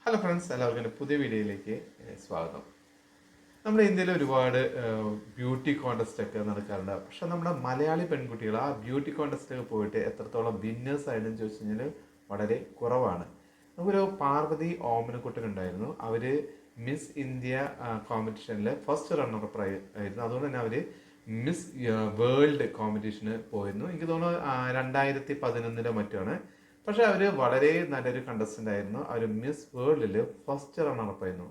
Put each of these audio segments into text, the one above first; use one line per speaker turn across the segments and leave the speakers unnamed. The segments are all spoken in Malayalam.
ഹലോ ഫ്രണ്ട്സ്, എല്ലാവർക്കും എൻ്റെ പുതിയ വീഡിയോയിലേക്ക് സ്വാഗതം. നമ്മുടെ ഇന്ത്യയിൽ ഒരുപാട് ബ്യൂട്ടി കോൺടെസ്റ്റ് ഒക്കെ നടക്കാറുണ്ട്. പക്ഷെ നമ്മുടെ മലയാളി പെൺകുട്ടികൾ ആ ബ്യൂട്ടി കോൺടെസ്റ്റിലൊക്കെ പോയിട്ട് എത്രത്തോളം വിന്നേഴ്സ് ആയിട്ടെന്ന് ചോദിച്ചു കഴിഞ്ഞാൽ വളരെ കുറവാണ്. നമുക്കൊരു പാർവതി ഓമനക്കുട്ടൻ ഉണ്ടായിരുന്നു. അവർ മിസ് ഇന്ത്യ കോമ്പറ്റീഷനിൽ ഫസ്റ്റ് റണ്ണറപ്പ് ആയിരുന്നു. അതുകൊണ്ട് തന്നെ അവർ മിസ് വേൾഡ് കോമ്പറ്റീഷന് പോയിരുന്നു. എനിക്ക് തോന്നുന്നു 2011 മറ്റാണ്. പക്ഷെ അവർ വളരെ നല്ലൊരു കണ്ടസ്റ്റന്റ് ആയിരുന്നു. അവർ മിസ് വേൾഡിൽ ഫസ്റ്റ് റണ്ണറപ്പ് ആയിരുന്നു.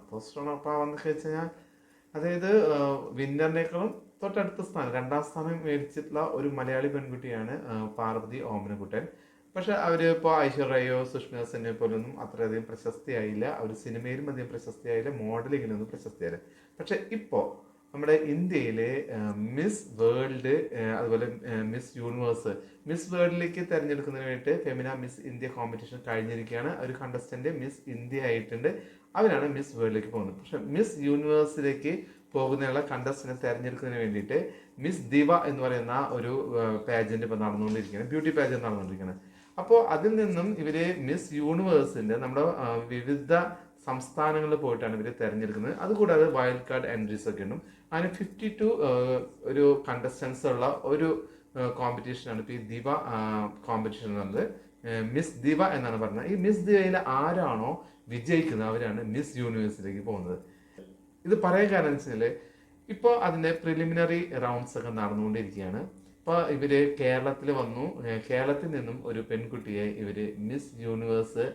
ഫസ്റ്റ് റണ്ണറപ്പ് ആവാന്ന് വെച്ച് കഴിഞ്ഞാൽ അതായത് വിന്നറിനേക്കാളും തൊട്ടടുത്ത സ്ഥാനം, രണ്ടാം സ്ഥാനം മേടിച്ചിട്ടുള്ള ഒരു മലയാളി പെൺകുട്ടിയാണ് പാർവതി ഓമനക്കുട്ടൻ. പക്ഷെ അവർ ഇപ്പോൾ ഐശ്വര്യയോ സുഷ്മിത സെന്നെ പോലൊന്നും അത്രയധികം പ്രശസ്തിയായില്ല. അവർ സിനിമയിലും അധികം പ്രശസ്തിയായില്ല, മോഡലിങ്ങിലൊന്നും പ്രശസ്തിയായില്ല. പക്ഷെ ഇപ്പോൾ നമ്മുടെ ഇന്ത്യയിലെ മിസ് വേൾഡ്, അതുപോലെ മിസ് യൂണിവേഴ്സ്, മിസ് വേൾഡിലേക്ക് തിരഞ്ഞെടുക്കുന്നതിന് വേണ്ടിയിട്ട് ഫെമിന മിസ് ഇന്ത്യ കോമ്പറ്റീഷൻ കഴിഞ്ഞിരിക്കുകയാണ്. ഒരു കണ്ടസ്റ്റന്റ് മിസ് ഇന്ത്യ ആയിട്ടുണ്ട്. അവരാണ് മിസ് വേൾഡിലേക്ക് പോകുന്നത്. പക്ഷെ മിസ് യൂണിവേഴ്സിലേക്ക് പോകുന്നതിനുള്ള കണ്ടസ്റ്റന്റിനെ തിരഞ്ഞെടുക്കുന്നതിന് വേണ്ടിയിട്ട് മിസ് ദിവ എന്ന് പറയുന്ന ഒരു പാജന്റ് ഇപ്പോൾ നടന്നുകൊണ്ടിരിക്കുകയാണ്, ബ്യൂട്ടി പാജന്റ് നടന്നുകൊണ്ടിരിക്കുകയാണ്. അപ്പോൾ അതിൽ നിന്നും ഇവര് മിസ് യൂണിവേഴ്സിന്റെ നമ്മുടെ വിവിധ സംസ്ഥാനങ്ങളിൽ പോയിട്ടാണ് ഇവർ തിരഞ്ഞെടുക്കുന്നത്. അതുകൂടാതെ വൈൽഡ് കാർഡ് എൻട്രീസ് ഒക്കെ ഉണ്ട്. അതിന് 52 ഒരു കണ്ടസ്റ്റൻസ് ഉള്ള ഒരു കോമ്പറ്റീഷനാണ് ഇപ്പോൾ ഈ ദിവ കോമ്പറ്റീഷൻ എന്നത്. മിസ് ദിവ എന്നാണ് പറയുന്നത്. ഈ മിസ് ദിവയിൽ ആരാണോ വിജയിക്കുന്നത് അവരാണ് മിസ് യൂണിവേഴ്സിലേക്ക് പോകുന്നത്. ഇത് പറയാൻ കാരണം എന്ന് വെച്ചാൽ ഇപ്പോൾ അതിൻ്റെ പ്രിലിമിനറി റൗണ്ട്സ് ഒക്കെ നടന്നുകൊണ്ടിരിക്കുകയാണ്. ഇപ്പോൾ ഇവര് കേരളത്തിൽ വന്നു. കേരളത്തിൽ നിന്നും ഒരു പെൺകുട്ടിയെ ഇവര് മിസ് യൂണിവേഴ്സ്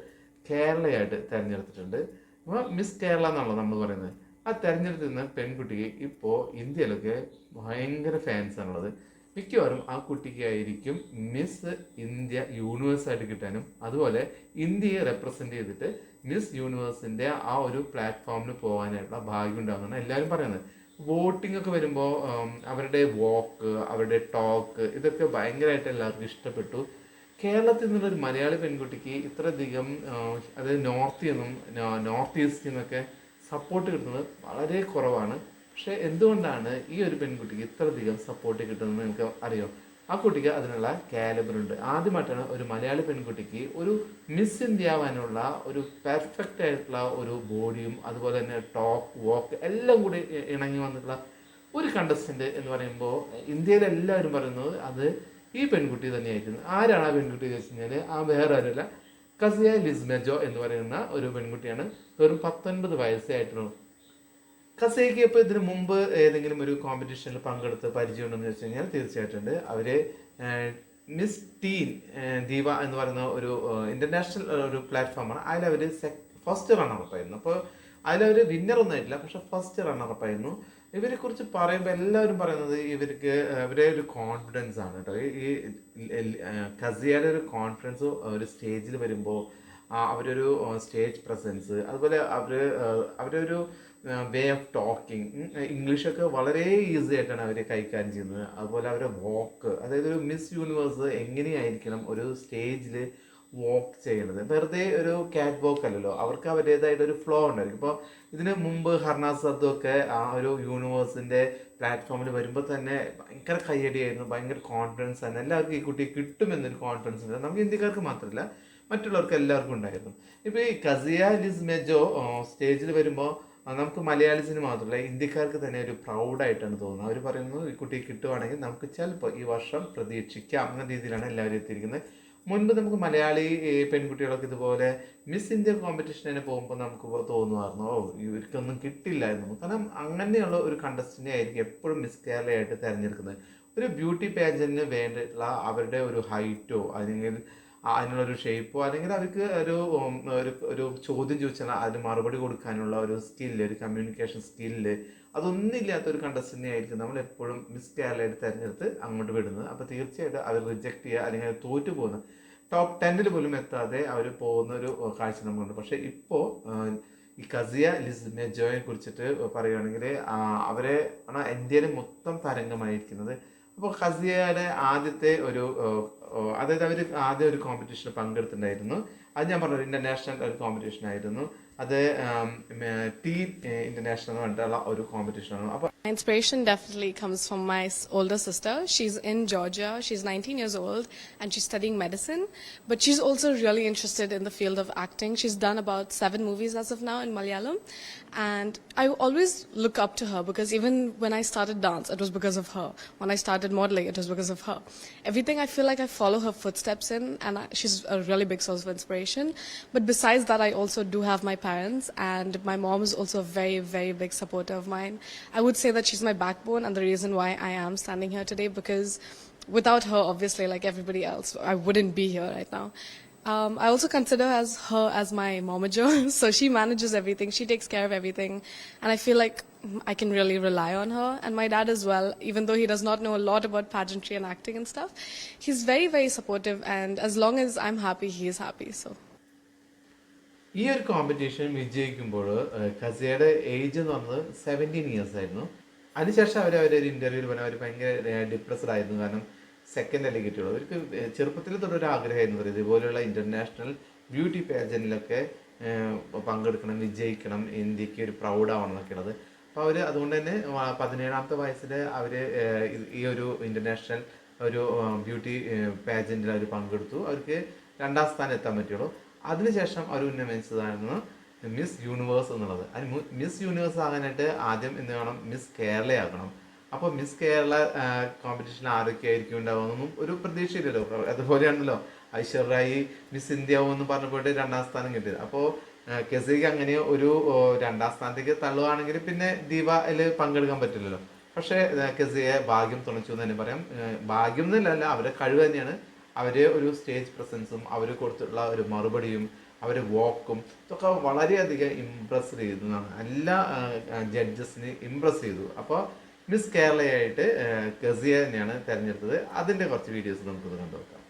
കേരളയായിട്ട് തിരഞ്ഞെടുത്തിട്ടുണ്ട്. അപ്പോൾ മിസ് കേരള എന്നാണല്ലോ നമ്മൾ പറയുന്നത്. ആ തിരഞ്ഞെടുത്തിരുന്ന പെൺകുട്ടിക്ക് ഇപ്പോൾ ഇന്ത്യയിലൊക്കെ ഭയങ്കര ഫാൻസ് ആണുള്ളത്. മിക്കവാറും ആ കുട്ടിക്കായിരിക്കും മിസ് ഇന്ത്യ യൂണിവേഴ്സായിട്ട് കിട്ടാനും അതുപോലെ ഇന്ത്യയെ റെപ്രസെന്റ് ചെയ്തിട്ട് മിസ് യൂണിവേഴ്സിന്റെ ആ ഒരു പ്ലാറ്റ്ഫോമിൽ പോകാനായിട്ടുള്ള ഭാഗ്യം ഉണ്ടാകുന്നതാണ് എല്ലാവരും പറയുന്നത്. വോട്ടിംഗ് ഒക്കെ വരുമ്പോൾ അവരുടെ വോക്ക്, അവരുടെ ടോക്ക്, ഇതൊക്കെ ഭയങ്കരമായിട്ട് എല്ലാവർക്കും ഇഷ്ടപ്പെട്ടു. കേരളത്തിൽ നിന്നുള്ളൊരു മലയാളി പെൺകുട്ടിക്ക് ഇത്രയധികം അതായത് നോർത്ത് ഈസ്റ്റിൽ നിന്നൊക്കെ സപ്പോർട്ട് കിട്ടുന്നത് വളരെ കുറവാണ്. പക്ഷെ എന്തുകൊണ്ടാണ് ഈ ഒരു പെൺകുട്ടിക്ക് ഇത്രയധികം സപ്പോർട്ട് കിട്ടുന്നത് നിങ്ങൾക്ക് അറിയോ? ആ കുട്ടിക്ക് അതിനുള്ള കാലിബർ ഉണ്ട്. ആദ്യമായിട്ടാണ് ഒരു മലയാളി പെൺകുട്ടിക്ക് ഒരു മിസ് ഇന്ത്യ ആവാനുള്ള ഒരു പെർഫെക്റ്റ് ആയിട്ടുള്ള ഒരു ബോഡിയും അതുപോലെ തന്നെ ടോക്ക്, വോക്ക് എല്ലാം കൂടി ഇണങ്ങി വന്നിട്ടുള്ള ഒരു കണ്ടസ്റ്റന്റ് എന്ന് പറയുമ്പോൾ ഇന്ത്യയിലെ എല്ലാവരും പറയുന്നത് അത് ഈ പെൺകുട്ടി തന്നെയായിരുന്നു. ആരാണ് ആ പെൺകുട്ടി എന്ന് വെച്ച് കഴിഞ്ഞാൽ വേറെ ആരുമല്ല, കസിയ ലിസ്മെജോ എന്ന് പറയുന്ന ഒരു പെൺകുട്ടിയാണ്. വെറും 19 വയസ്സേ ആയിട്ടുള്ളൂ. കസേക്ക് ഇപ്പോൾ ഇതിനു മുമ്പ് ഏതെങ്കിലും ഒരു കോമ്പറ്റീഷനിൽ പങ്കെടുത്ത് പരിചയമുണ്ടെന്ന് വെച്ച് കഴിഞ്ഞാൽ തീർച്ചയായിട്ടും ഉണ്ട്. അവര് മിസ് ടീൻ ദീപ എന്ന് പറയുന്ന ഒരു ഇന്റർനാഷണൽ ഒരു പ്ലാറ്റ്ഫോമാണ്. അതിലവർ ഫസ്റ്റ് റണ്ണറപ്പ് ആയിരുന്നു. അപ്പോൾ അതിലവർ വിന്നറൊന്നും ആയിട്ടില്ല, പക്ഷെ ഫസ്റ്റ് റണ്ണറപ്പ് ആയിരുന്നു. ഇവരെ കുറിച്ച് പറയുമ്പോൾ എല്ലാവരും പറയുന്നത് ഇവരെ ഒരു കോൺഫിഡൻസ് ആണ് കേട്ടോ. ഈ കസിയയുടെ ഒരു കോൺഫിഡൻസ് ഒരു സ്റ്റേജിൽ വരുമ്പോൾ അവരൊരു സ്റ്റേജ് പ്രസൻസ്, അതുപോലെ അവരൊരു വേ ഓഫ് ടോക്കിംഗ്, ഇംഗ്ലീഷൊക്കെ വളരെ ഈസി ആയിട്ടാണ് അവർ കൈകാര്യം ചെയ്യുന്നത്. അതുപോലെ അവരുടെ വോക്ക്, അതായത് ഒരു മിസ് യൂണിവേഴ്സ് എങ്ങനെയായിരിക്കണം ഒരു സ്റ്റേജിൽ വോക്ക് ചെയ്യണത്. വെറുതെ ഒരു കാറ്റ് വോക്ക് അല്ലല്ലോ, അവർക്ക് അവരുടേതായിട്ട് ഒരു ഫ്ലോ ഉണ്ടായിരിക്കും. ഇപ്പോൾ ഇതിന് മുമ്പ് ഹർനാസ് സദ്ദു ഒക്കെ ആ ഒരു യൂണിവേഴ്സിൻ്റെ പ്ലാറ്റ്ഫോമിൽ വരുമ്പോൾ തന്നെ ഭയങ്കര കയ്യടിയായിരുന്നു, ഭയങ്കര കോൺഫിഡൻസ് ആണ്. എല്ലാവർക്കും ഈ കുട്ടി കിട്ടുമെന്നൊരു കോൺഫിഡൻസ് ഉണ്ട്. നമുക്ക് ഇന്ത്യക്കാർക്ക് മാത്രമല്ല മറ്റുള്ളവർക്ക് എല്ലാവർക്കും ഉണ്ടായിരുന്നു. ഇപ്പോൾ ഈ കസിയ ലിസ്മെജോ സ്റ്റേജിൽ വരുമ്പോൾ നമുക്ക് മലയാളീസിന് മാത്രമല്ല ഇന്ത്യക്കാർക്ക് തന്നെ ഒരു പ്രൗഡായിട്ടാണ് തോന്നുന്നത്. അവർ പറയുന്നത് ഈ കുട്ടി കിട്ടുവാണെങ്കിൽ നമുക്ക് ചിലപ്പോൾ ഈ വർഷം പ്രതീക്ഷിക്കാം എന്ന രീതിയിലാണ് എല്ലാവരും എത്തിയിരിക്കുന്നത്. മുൻപ് നമുക്ക് മലയാളി പെൺകുട്ടികളൊക്കെ ഇതുപോലെ മിസ് ഇന്ത്യ കോമ്പറ്റീഷന് പോകുമ്പോൾ നമുക്ക് തോന്നുമായിരുന്നു ഇവർക്കൊന്നും കിട്ടില്ലായിരുന്നു. കാരണം അങ്ങനെയുള്ള ഒരു കണ്ടസ്റ്റന്റ് ആയിരിക്കും എപ്പോഴും മിസ് കേരളയായിട്ട് തിരഞ്ഞെടുക്കുന്നത്. ഒരു ബ്യൂട്ടി പാജന്റിന് വേണ്ടിയിട്ടുള്ള അവരുടെ ഒരു ഹൈറ്റോ അല്ലെങ്കിൽ അതിനുള്ളൊരു ഷേപ്പോ അല്ലെങ്കിൽ അവർക്ക് ഒരു ചോദ്യം ചോദിച്ചാൽ അതിന് മറുപടി കൊടുക്കാനുള്ള ഒരു സ്കില്ല്, ഒരു കമ്മ്യൂണിക്കേഷൻ സ്കില്ല്, അതൊന്നും ഇല്ലാത്ത ഒരു കണ്ടസ്റ്റന്റിനെ ആയിരിക്കും നമ്മൾ എപ്പോഴും മിസ് കേരളയായിട്ട് തിരഞ്ഞെടുത്ത് അങ്ങോട്ട് വിടുന്നത്. അപ്പോൾ തീർച്ചയായിട്ടും അവർ റിജക്ട് ചെയ്യുക അല്ലെങ്കിൽ അവർ തോറ്റു പോകുന്ന ടോപ്പ് 10 പോലും എത്താതെ അവർ പോകുന്ന ഒരു കാഴ്ച നമുക്കുണ്ട്. പക്ഷേ ഇപ്പോൾ ഈ കസിയ ലിസ്മെജോയെ കുറിച്ചിട്ട് പറയുകയാണെങ്കിൽ അവരെ ഇന്ത്യയിൽ മൊത്തം തരംഗമായിരിക്കുന്നത്. അപ്പോൾ കസിയയുടെ ആദ്യത്തെ ഒരു അതായത് അവർ ആദ്യം ഒരു കോമ്പറ്റീഷനിൽ പങ്കെടുത്തിട്ടുണ്ടായിരുന്നു. അത് ഞാൻ പറഞ്ഞത് ഇൻ്റർനാഷണൽ ഒരു കോമ്പറ്റീഷൻ ആയിരുന്നു. അത് ടീം ഇൻ്റർനാഷണൽ എന്ന് പറഞ്ഞിട്ടുള്ള ഒരു കോമ്പറ്റീഷനാണ്. അപ്പോൾ
My inspiration definitely comes from my older sister. She's in Georgia. She's 19 years old and she's studying medicine. But she's also really interested in the field of acting. She's done about 7 movies as of now in Malayalam. And I always look up to her because even when I started dance, it was because of her. When I started modeling, it was because of her. Everything I feel like I follow her footsteps in, and she's a really big source of inspiration. But besides that, I also do have my parents, and my mom is also a very, very big supporter of mine. I would say that she's my backbone and the reason why I am standing here today, because without her, obviously, like everybody else, I wouldn't be here right now. I also consider her as my momager. So she manages everything. She takes care of everything. And I feel like I can really rely on her. And my dad as well, even though he does not know a lot about pageantry and acting and stuff, he's very, very supportive. And as long as I'm happy, he is happy. So.
ഈ ഒരു കോമ്പറ്റീഷൻ വിജയിക്കുമ്പോൾ കസിയയുടെ ഏജ് എന്ന് പറഞ്ഞത് 17 ഇയേഴ്സ് ആയിരുന്നു. അതിനുശേഷം അവരൊരു ഇൻ്റർവ്യൂവിൽ പറഞ്ഞാൽ അവർ ഭയങ്കര ഡിപ്രസ്ഡ് ആയിരുന്നു. കാരണം സെക്കൻഡ് അല്ലേ കിട്ടിയുള്ളൂ. അവർക്ക് ചെറുപ്പത്തിൽ തൊട്ടൊരു ആഗ്രഹമായിരുന്നു ഇതുപോലെയുള്ള ഇൻ്റർനാഷണൽ ബ്യൂട്ടി പാജനിലൊക്കെ പങ്കെടുക്കണം, വിജയിക്കണം, ഇന്ത്യക്ക് ഒരു പ്രൗഡാവണം എന്നൊക്കെയുള്ളത്. അപ്പോൾ അവർ അതുകൊണ്ട് തന്നെ 17ാമത്തെ വയസ്സിൽ അവർ ഈ ഒരു ഇൻ്റർനാഷണൽ ഒരു ബ്യൂട്ടി പാജൻറ്റിൽ അവർ പങ്കെടുത്തു. അവർക്ക് 2ാം സ്ഥാനം എത്താൻ പറ്റുള്ളൂ. അതിനുശേഷം അവർ ഉന്നമിച്ചതായിരുന്നു മിസ് യൂണിവേഴ്സ് എന്നുള്ളത്. അതിന് മിസ് യൂണിവേഴ്സ് ആകാനായിട്ട് ആദ്യം എന്ത് വേണം, മിസ് കേരള ആകണം. അപ്പോൾ മിസ് കേരള കോമ്പറ്റീഷൻ ആരൊക്കെ ആയിരിക്കും ഉണ്ടാവുമെന്നൊന്നും ഒരു പ്രതീക്ഷയില്ലല്ലോ. അതുപോലെയാണല്ലോ ഐശ്വര്യായി മിസ് ഇന്ത്യ എന്ന് പറഞ്ഞു പോയിട്ട് 2ാം സ്ഥാനം കിട്ടിയത്. അപ്പോൾ കെസിക്ക് അങ്ങനെ ഒരു 2ാം സ്ഥാനത്തേക്ക് തള്ളുകയാണെങ്കിൽ പിന്നെ ദീപയിൽ പങ്കെടുക്കാൻ പറ്റില്ലല്ലോ. പക്ഷേ കെസിയെ ഭാഗ്യം തുണച്ചു എന്ന് തന്നെ പറയാം. ഭാഗ്യം എന്നല്ല, അവരുടെ കഴിവ് തന്നെയാണ്. അവർ ഒരു സ്റ്റേജ് പ്രസൻസും അവർ കൊടുത്തിട്ടുള്ള ഒരു മറുപടിയും അവർ വോക്കും ഇതൊക്കെ വളരെയധികം ഇമ്പ്രസ് ചെയ്തു. എല്ലാ ജഡ്ജസിനെ ഇമ്പ്രസ് ചെയ്തു. അപ്പോൾ മിസ് കേരളയായിട്ട് കസിയ തന്നെയാണ് തിരഞ്ഞെടുത്തത്. അതിൻ്റെ കുറച്ച് വീഡിയോസ് നമുക്കത് കണ്ടുനോക്കാം.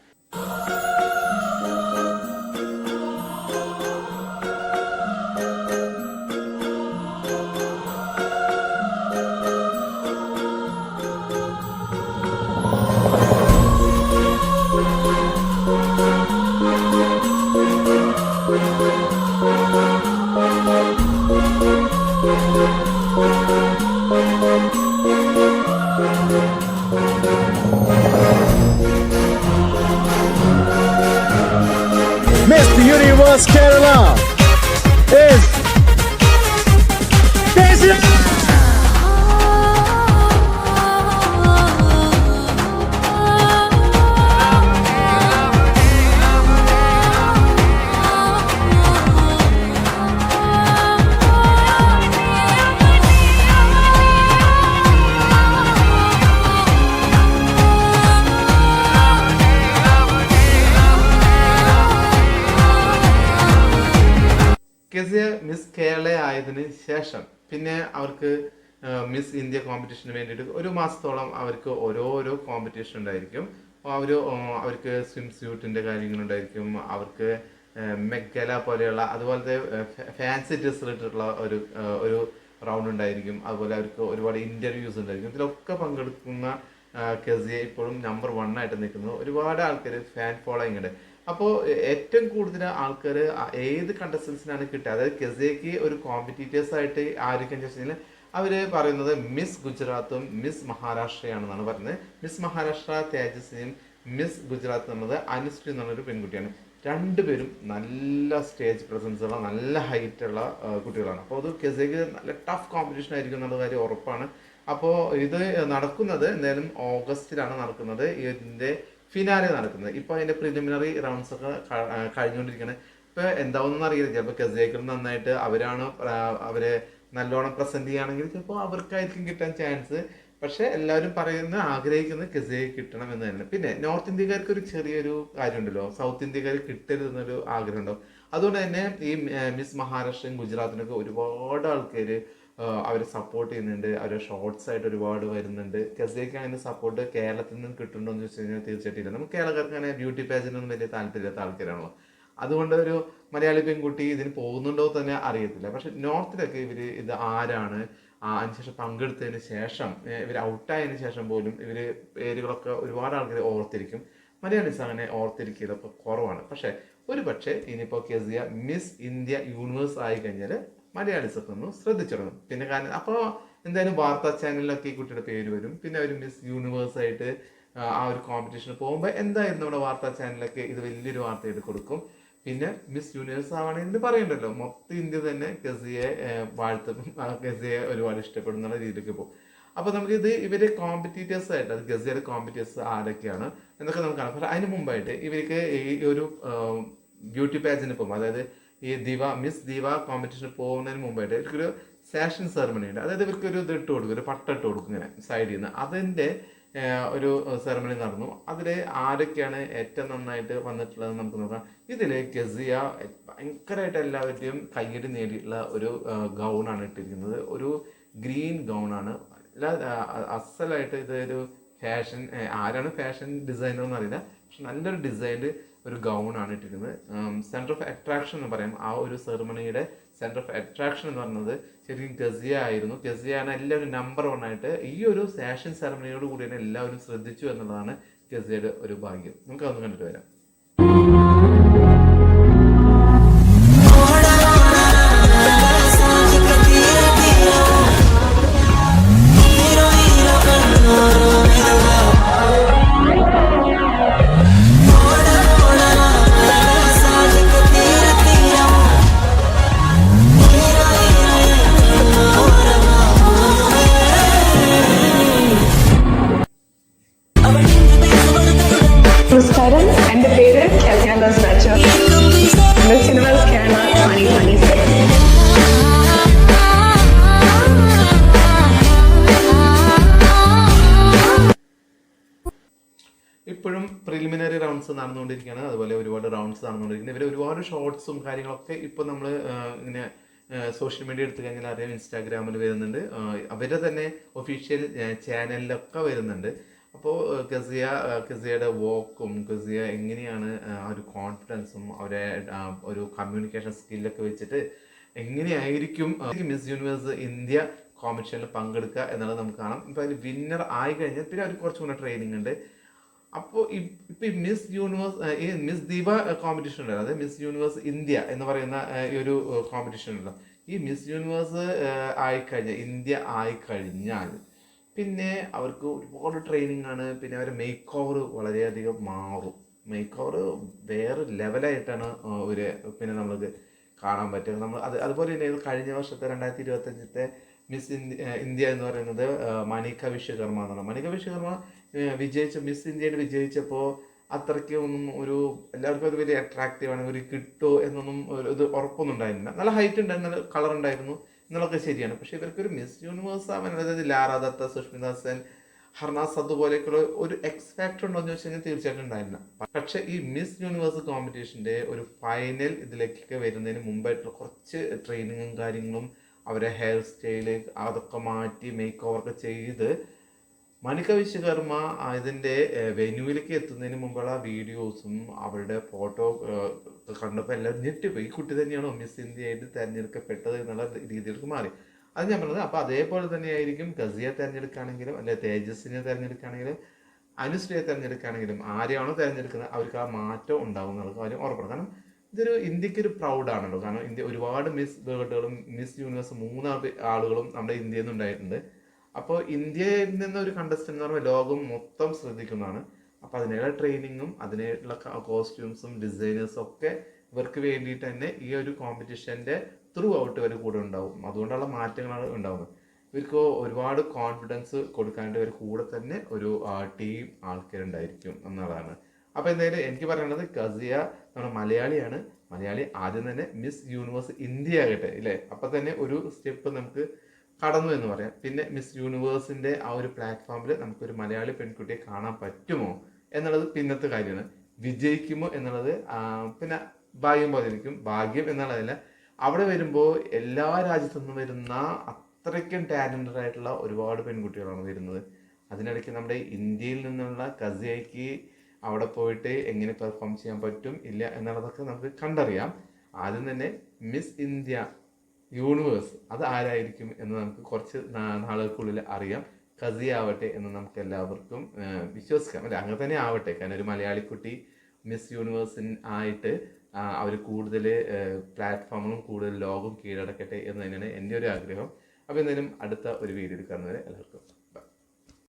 Mr. Universe Kerala is Daisy.
Kezia miss Kerala ആയതിന് ശേഷം പിന്നെ അവർക്ക് മിസ് ഇന്ത്യ കോമ്പറ്റീഷന് വേണ്ടിയിട്ട് 1 മാസത്തോളം അവർക്ക് ഓരോരോ കോമ്പറ്റീഷൻ ഉണ്ടായിരിക്കും. അവർക്ക് സ്വിം സ്യൂട്ടിൻ്റെ കാര്യങ്ങളുണ്ടായിരിക്കും. അവർക്ക് മെഗല പോലെയുള്ള അതുപോലത്തെ ഫാൻസി ഡ്രസ് ഇട്ടിട്ടുള്ള ഒരു റൗണ്ട് ഉണ്ടായിരിക്കും. അതുപോലെ അവർക്ക് ഒരുപാട് ഇൻ്റർവ്യൂസ് ഉണ്ടായിരിക്കും. ഇതിലൊക്കെ പങ്കെടുക്കുന്ന കെസിയ ഇപ്പോഴും നമ്പർ 1 ആയിട്ട് നിൽക്കുന്നത്. ഒരുപാട് ആൾക്കാർ ഫാൻ ഫോളോയിങ് ഉണ്ട്. അപ്പോൾ ഏറ്റവും കൂടുതൽ ആൾക്കാർ ഏത് കണ്ടസ്റ്റൻസിനാണ് കിട്ടുക, അതായത് കെസിയയ്ക്ക് ഒരു കോമ്പറ്റീറ്റേഴ്സായിട്ട് ആയിരിക്കും ചോദിച്ചാൽ അവർ പറയുന്നത് മിസ് ഗുജറാത്തും മിസ് മഹാരാഷ്ട്രയാണെന്നാണ് പറയുന്നത്. മിസ് മഹാരാഷ്ട്ര തേജസ്വിനിയും മിസ് ഗുജറാത്ത് എന്നുള്ളത് അനുശ്രീ എന്നുള്ളൊരു പെൺകുട്ടിയാണ്. 2 പേരും നല്ല സ്റ്റേജ് പ്രസൻസ് ഉള്ള നല്ല ഹൈറ്റുള്ള കുട്ടികളാണ്. അപ്പോൾ അത് കെസിയയ്ക്ക് നല്ല ടഫ് കോമ്പറ്റീഷൻ ആയിരിക്കും എന്നുള്ള കാര്യം ഉറപ്പാണ്. അപ്പോൾ ഇത് നടക്കുന്നത് എന്തായാലും ഓഗസ്റ്റിലാണ് നടക്കുന്നത്. ഇതിൻ്റെ ഫിനാലെ നടക്കുന്നത്. ഇപ്പോൾ അതിൻ്റെ പ്രിലിമിനറി റൗണ്ട്സ് ഒക്കെ കഴിഞ്ഞുകൊണ്ടിരിക്കുന്നത്. ഇപ്പോൾ എന്താവുമെന്ന് അറിയില്ല. ചിലപ്പോൾ കെസിയയ്ക്ക് നന്നായിട്ട് അവരെ നല്ലോണം പ്രസൻറ്റ് ചെയ്യുകയാണെങ്കിൽ ചിലപ്പോൾ അവർക്കായിരിക്കും കിട്ടാൻ ചാൻസ്. പക്ഷേ എല്ലാവരും ആഗ്രഹിക്കുന്നത് കെസിയയ്ക്ക് കിട്ടണം എന്ന് തന്നെ. പിന്നെ നോർത്ത് ഇന്ത്യക്കാർക്ക് ഒരു ചെറിയൊരു കാര്യമുണ്ടല്ലോ, സൗത്ത് ഇന്ത്യക്കാർ കിട്ടരുതെന്നൊരു ആഗ്രഹമുണ്ടോ. അതുകൊണ്ട് തന്നെ ഈ മിസ് മഹാരാഷ്ട്രയും ഗുജറാത്തിനൊക്കെ ഒരുപാട് ആൾക്കാർ അവരെ സപ്പോർട്ട് ചെയ്യുന്നുണ്ട്. അവരുടെ ഷോർട്സ് ആയിട്ട് ഒരുപാട് വരുന്നുണ്ട്. കെസിയയ്ക്ക് അങ്ങനെ സപ്പോർട്ട് കേരളത്തിൽ നിന്ന് കിട്ടുന്നുണ്ടോ എന്ന് ചോദിച്ചു കഴിഞ്ഞാൽ തീർച്ചയായിട്ടും ഇല്ല. നമുക്ക് കേരളക്കാർക്ക് അങ്ങനെ ബ്യൂട്ടി പാജനൊന്നും വലിയ താല്പര്യമില്ലാത്ത ആൾക്കാരാണല്ലോ. അതുകൊണ്ട് ഒരു മലയാളി പെൺകുട്ടി ഇതിന് പോകുന്നുണ്ടോ തന്നെ അറിയത്തില്ല. പക്ഷെ നോർത്തിലൊക്കെ ഇത് ആരാണ്, അതിനുശേഷം പങ്കെടുത്തതിന് ശേഷം ഇവർ ഔട്ടായതിനു ശേഷം പോലും പേരുകളൊക്കെ ഒരുപാട് ആൾക്കാർ ഓർത്തിരിക്കും. മലയാളീസ് അങ്ങനെ ഓർത്തിരിക്കലൊക്കെ കുറവാണ്. പക്ഷേ ഒരു പക്ഷേ ഇനിയിപ്പോൾ കെസിയ മിസ് ഇന്ത്യ യൂണിവേഴ്സ് ആയി കഴിഞ്ഞാൽ മലയാളീസൊക്കെ ഒന്ന് ശ്രദ്ധിച്ചിടണം. പിന്നെ കാരണം അപ്പോൾ എന്തായാലും വാർത്താ ചാനലിലൊക്കെ ഈ കുട്ടിയുടെ പേര് വരും. പിന്നെ അവർ മിസ് യൂണിവേഴ്സ് ആയിട്ട് ആ ഒരു കോമ്പറ്റീഷന് പോകുമ്പോൾ എന്തായാലും നമ്മുടെ വാർത്താ ചാനലൊക്കെ ഇത് വലിയൊരു വാർത്തയായിട്ട് കൊടുക്കും. പിന്നെ മിസ് യൂണിവേഴ്സ് ആവണമെങ്കിൽ പറയണ്ടല്ലോ, മൊത്തം ഇന്ത്യ തന്നെ കെസിയെ വാഴ്ത്തും, കെസിയെ ഒരുപാട് ഇഷ്ടപ്പെടുന്ന രീതിയിലേക്ക് പോകും. അപ്പോൾ നമുക്കിത് ഇവര് കോമ്പറ്റീറ്റേഴ്സ് ആയിട്ട്, അത് ഗസിയുടെ കോമ്പറ്റീറ്റേഴ്സ് ആരൊക്കെയാണ് എന്നൊക്കെ നമുക്ക് കാണാം. പക്ഷേ അതിന് മുമ്പായിട്ട് ഇവർക്ക് ഈ ഒരു ബ്യൂട്ടി പാജന് പോകും, അതായത് ഈ മിസ് ദിവ കോമ്പറ്റീഷന് പോകുന്നതിന് മുമ്പായിട്ട് ഇവർക്കൊരു സാഷൻ സെറമണി ഉണ്ട്. അതായത് ഇവർക്കൊരു ഇത് ഇട്ട് കൊടുക്കും, ഒരു പട്ട ഇട്ട് കൊടുക്കും ഇങ്ങനെ സൈഡിൽ നിന്ന്. അതിൻ്റെ ഒരു സെറമണി നടന്നു. അതിൽ ആരൊക്കെയാണ് ഏറ്റവും നന്നായിട്ട് വന്നിട്ടുള്ളത് നമുക്ക് നോക്കാം. ഇതിൽ ഗസിയ ഭയങ്കരമായിട്ട് എല്ലാവരുടെയും കയ്യടി നേടിയിട്ടുള്ള ഒരു ഗൗണാണ് ഇട്ടിരിക്കുന്നത്. ഒരു ഗ്രീൻ ഗൗണാണ്. അസലായിട്ട് ഇതൊരു ഫാഷൻ, ആരാണ് ഫാഷൻ ഡിസൈനർ എന്ന് അറിയില്ല, പക്ഷെ നല്ലൊരു ഡിസൈൻഡ് ഒരു ഗൗണാണ് ഇട്ടിരിക്കുന്നത്. സെൻറ്റർ ഓഫ് അട്രാക്ഷൻ എന്ന് പറയും. ആ ഒരു സെറമണിയുടെ സെൻറ്റർ ഓഫ് അട്രാക്ഷൻ എന്ന് പറയുന്നത് ശരിക്കും ഗസിയ ആയിരുന്നു. ഗസിയാണ് എല്ലാവരും നമ്പർ 1 ആയിട്ട് ഈ ഒരു ഫാഷൻ സെറമണിയോട് കൂടി തന്നെ എല്ലാവരും ശ്രദ്ധിച്ചു എന്നുള്ളതാണ് ഗസിയുടെ ഒരു ഭാഗ്യം. നമുക്ക് അതൊന്ന് കണ്ടിട്ട് വരാം.
നമസ്കാരം, എൻ്റെ പേര് കല്യാണ നാച്ചർ. Miss universe Kerala 2026.
ഇപ്പോഴും പ്രിലിമിനറി റൗണ്ട്സ് നടന്നുകൊണ്ടിരിക്കുകയാണ്. അതുപോലെ ഒരുപാട് റൗണ്ട്സ് നടന്നുകൊണ്ടിരിക്കുന്നത്. ഇവർ ഒരുപാട് ഷോർട്സും കാര്യങ്ങളൊക്കെ ഇപ്പോൾ നമ്മൾ ഇങ്ങനെ സോഷ്യൽ മീഡിയ എടുത്തു കഴിഞ്ഞാൽ അറിയാം, ഇൻസ്റ്റാഗ്രാമിൽ വരുന്നുണ്ട്, അവരുടെ തന്നെ ഒഫീഷ്യൽ ചാനലിലൊക്കെ വരുന്നുണ്ട്. അപ്പോൾ കെസിയയുടെ വോക്കും കെസിയ എങ്ങനെയാണ് ആ ഒരു കോൺഫിഡൻസും അവരെ ഒരു കമ്മ്യൂണിക്കേഷൻ സ്കില്ലൊക്കെ വെച്ചിട്ട് എങ്ങനെയായിരിക്കും മിസ് യൂണിവേഴ്സ് ഇന്ത്യ കോമ്പറ്റീഷനിൽ പങ്കെടുക്കുക എന്നുള്ളത് നമുക്ക് കാണാം. ഇപ്പോൾ അതിൽ വിന്നർ ആയി കഴിഞ്ഞാൽ പിന്നെ അവർ കുറച്ചും കൂടെ ട്രെയിനിങ് ഉണ്ട്. അപ്പോൾ ഇപ്പം ഈ മിസ് യൂണിവേഴ്സ് ഈ മിസ് ദീപ കോമ്പറ്റീഷൻ ഉണ്ടല്ലോ, അതായത് മിസ് യൂണിവേഴ്സ് ഇന്ത്യ എന്ന് പറയുന്ന ഈ ഒരു കോമ്പറ്റീഷൻ ഉണ്ടല്ലോ, ഈ മിസ് യൂണിവേഴ്സ് ആയിക്കഴിഞ്ഞാൽ, ഇന്ത്യ ആയിക്കഴിഞ്ഞാൽ പിന്നെ അവർക്ക് ഒരുപാട് ട്രെയിനിങ് ആണ്. പിന്നെ അവരുടെ മേക്ക് ഓവർ വളരെയധികം മാറും. മേക്ക് ഓവർ വേറെ ലെവലായിട്ടാണ് ഒരു പിന്നെ നമ്മൾക്ക് കാണാൻ പറ്റുക. നമ്മൾ അതുപോലെ തന്നെ കഴിഞ്ഞ വർഷത്തെ 2025 മിസ് ഇന്ത്യ എന്ന് പറയുന്നത് മണിക വിശ്വകർമ്മ എന്നാണ്. മണിക വിശ്വകർമ്മ മിസ് ഇന്ത്യയിൽ വിജയിച്ചപ്പോൾ അത്രയ്ക്ക് ഒന്നും ഒരു എല്ലാവർക്കും അത് വലിയ അട്രാക്റ്റീവാണ്, ഒരു കിട്ടോ എന്നൊന്നും ഇത് ഉറപ്പൊന്നും ഉണ്ടായിരുന്നില്ല. നല്ല ഹൈറ്റ് ഉണ്ടായിരുന്നു, നല്ല കളർ ഉണ്ടായിരുന്നു എന്നുള്ളതൊക്കെ ശരിയാണ്. പക്ഷെ ഇവർക്കൊരു മിസ് യൂണിവേഴ്സ് ആവാൻ, അതായത് ലാറ ദത്ത, സുഷ്മിത സെൻ, ഹർനാസ് അതുപോലെയൊക്കെയുള്ള ഒരു എക്സ് ഫാക്ടർ ഉണ്ടോ എന്ന് ചോദിച്ചു കഴിഞ്ഞാൽ തീർച്ചയായിട്ടും ഉണ്ടായിരുന്നില്ല. പക്ഷെ ഈ മിസ് യൂണിവേഴ്സ് കോമ്പറ്റീഷൻ്റെ ഒരു ഫൈനൽ ഇതിലേക്കൊക്കെ വരുന്നതിന് മുമ്പായിട്ടുള്ള കുറച്ച് ട്രെയിനിങ്ങും കാര്യങ്ങളും, അവരെ ഹെയർ സ്റ്റൈല് അതൊക്കെ മാറ്റി മേക്ക് ഓവറൊക്കെ ചെയ്ത് മണിക വിശ്വകർമ്മ ഇതിൻ്റെ വെന്യൂവിലേക്ക് എത്തുന്നതിന് മുമ്പുള്ള വീഡിയോസും അവരുടെ ഫോട്ടോ കണ്ടപ്പോൾ എല്ലാവരും ഞെട്ടിപ്പോയി. ഈ കുട്ടി തന്നെയാണോ മിസ് ഇന്ത്യയായിട്ട് തിരഞ്ഞെടുക്കപ്പെട്ടത് എന്നുള്ള രീതിയിലേക്ക് മാറി. അത് ഞാൻ പറഞ്ഞത്. അപ്പോൾ അതേപോലെ തന്നെയായിരിക്കും ഗസിയെ തിരഞ്ഞെടുക്കുകയാണെങ്കിലും, അല്ലെങ്കിൽ തേജസ്വിനെ തിരഞ്ഞെടുക്കുകയാണെങ്കിലും, അനുശ്രീയെ തിരഞ്ഞെടുക്കുകയാണെങ്കിലും, ആരെയാണോ തിരഞ്ഞെടുക്കുന്നത് അവർക്ക് ആ മാറ്റം ഉണ്ടാവും എന്നുള്ള കാര്യം ഉറപ്പാണ്. കാരണം ഇതൊരു ഇന്ത്യക്കൊരു പ്രൗഡാണല്ലോ. കാരണം ഇന്ത്യ ഒരുപാട് മിസ് വേൾഡുകളും മിസ് യൂണിവേഴ്സ് 3 ആളുകളും നമ്മുടെ ഇന്ത്യയിൽ നിന്നുണ്ടായിട്ടുണ്ട്. അപ്പോൾ ഇന്ത്യയിൽ നിന്നൊരു കണ്ടസ്റ്റന്റ് എന്ന് പറയുമ്പോൾ ലോകം മൊത്തം ശ്രദ്ധിക്കുന്നതാണ്. അപ്പോൾ അതിനുള്ള ട്രെയിനിങ്ങും അതിനുള്ള കോസ്റ്റ്യൂംസും ഡിസൈനേഴ്സും ഒക്കെ ഇവർക്ക് വേണ്ടിയിട്ട് തന്നെ ഈ ഒരു കോമ്പറ്റീഷൻ്റെ ത്രൂ ഔട്ട് ഇവർ കൂടെ ഉണ്ടാവും. അതുകൊണ്ടുള്ള മാറ്റങ്ങളാണ് ഉണ്ടാകുന്നത്. ഇവർക്ക് ഒരുപാട് കോൺഫിഡൻസ് കൊടുക്കാനായിട്ട് ഇവർ കൂടെ തന്നെ ഒരു ടീം ആൾക്കാരുണ്ടായിരിക്കും എന്നുള്ളതാണ്. അപ്പോൾ എന്തായാലും എനിക്ക് പറയുന്നത് ഗസിയ നമ്മുടെ മലയാളിയാണ്. മലയാളി ആദ്യം തന്നെ മിസ് യൂണിവേഴ്സ് ഇന്ത്യ ആകട്ടെ ഇല്ലേ, അപ്പം തന്നെ ഒരു സ്റ്റെപ്പ് നമുക്ക് കടന്നു എന്ന് പറയാം. പിന്നെ മിസ് യൂണിവേഴ്സിൻ്റെ ആ ഒരു പ്ലാറ്റ്ഫോമിൽ നമുക്കൊരു മലയാളി പെൺകുട്ടിയെ കാണാൻ പറ്റുമോ എന്നുള്ളത് പിന്നത്തെ കാര്യമാണ്. വിജയിക്കുമോ എന്നുള്ളത് പിന്നെ ഭാഗ്യം പോലെ ഇരിക്കും. ഭാഗ്യം എന്നുള്ളതല്ല, അവിടെ വരുമ്പോൾ എല്ലാ രാജ്യത്തു നിന്നും വരുന്ന അത്രയ്ക്കും ടാലൻറ്റഡ് ആയിട്ടുള്ള ഒരുപാട് പെൺകുട്ടികളാണ് വരുന്നത്. അതിനിടയ്ക്ക് നമ്മുടെ ഇന്ത്യയിൽ നിന്നുള്ള ഗസിയയ്ക്ക് അവിടെ പോയിട്ട് എങ്ങനെ പെർഫോം ചെയ്യാൻ പറ്റും ഇല്ല എന്നുള്ളതൊക്കെ നമുക്ക് കണ്ടറിയാം. ആദ്യം തന്നെ മിസ് ഇന്ത്യ യൂണിവേഴ്സ് അത് ആരായിരിക്കും എന്ന് നമുക്ക് കുറച്ച് നാളുകൾക്കുള്ളിൽ അറിയാം. കസി ആവട്ടെ എന്ന് നമുക്ക് എല്ലാവർക്കും വിശ്വസിക്കാം അല്ലെ. അങ്ങനെ തന്നെ ആവട്ടെ. കാരണം ഒരു മലയാളിക്കുട്ടി മിസ് യൂണിവേഴ്സിൻ ആയിട്ട് അവർ കൂടുതൽ പ്ലാറ്റ്ഫോമുകളും കൂടുതൽ ലോകം കീഴടക്കട്ടെ എന്ന് തന്നെയാണ് എൻ്റെ ഒരു ആഗ്രഹം. അപ്പോൾ എന്തായാലും അടുത്ത ഒരു വീഡിയോയിൽ കാണുന്നവരെ എല്ലാവർക്കും